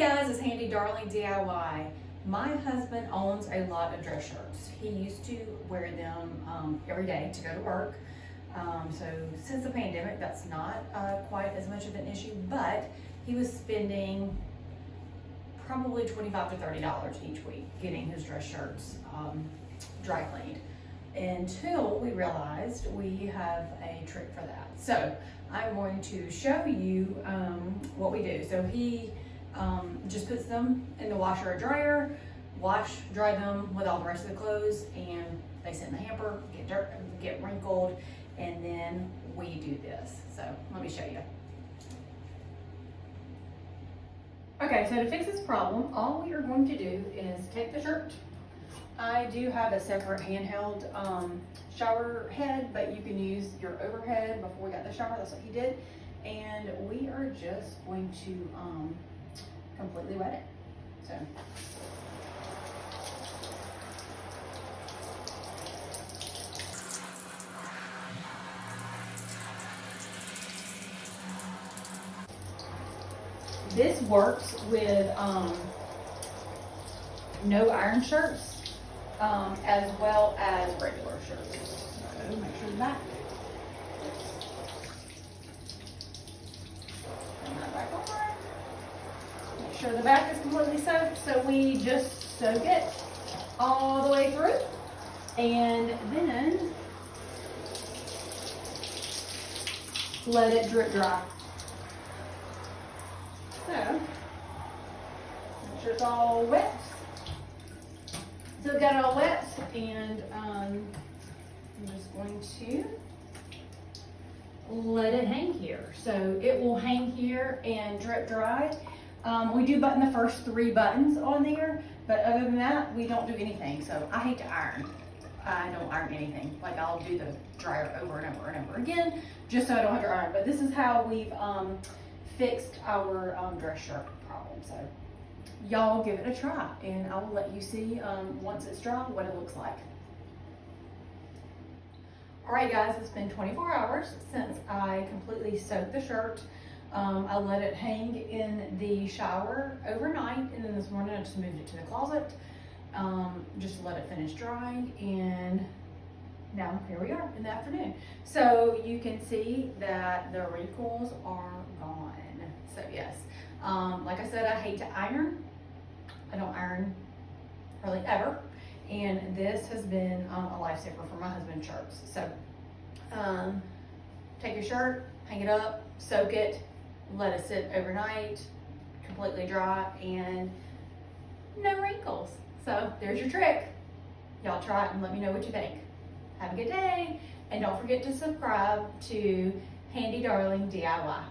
guys, it's Handy Darling DIY. My husband owns a lot of dress shirts. He used to wear them every day to go to work. So since the pandemic, that's not quite as much of an issue, but he was spending probably $25 to $30 each week getting his dress shirts dry cleaned, until we realized we have a trick for that. So I'm going to show you what we do. So he just puts them in the washer or dryer, dry them with all the rest of the clothes, and they sit in the hamper, get wrinkled, and then we do this. So let me show you. Okay, so to fix this problem, all we are going to do is take the shirt. I do have a separate handheld shower head, but you can use your overhead. Before we got the shower, that's what he did. And we are just going to completely wet it. So. This works with no iron shirts as well as regular shirts. So make sure the back. Turn that back over. Make sure the back is completely soaked. So we just soak it all the way through, and then let it drip dry. So, make sure it's all wet. So we got it all wet, and I'm just going to let it hang here. So it will hang here and drip dry. We do button the first 3 buttons on there, but other than that, we don't do anything. So I hate to iron. I don't iron anything. Like, I'll do the dryer over and over and over again, just so I don't have to iron. But this is how we've fixed our dress shirt problem. So y'all give it a try, and I will let you see once it's dry what it looks like. All right, guys, it's been 24 hours since I completely soaked the shirt. I let it hang in the shower overnight, and then this morning I just moved it to the closet, just to let it finish drying, and now here we are in the afternoon. So you can see that the wrinkles are gone. So yes, like I said, I hate to iron. I don't iron really ever. And this has been a lifesaver for my husband's shirts. So take your shirt, hang it up, soak it, let it sit overnight, completely dry, and no wrinkles. So there's your trick. Y'all try it and let me know what you think. Have a good day, and don't forget to subscribe to Handy Darling DIY.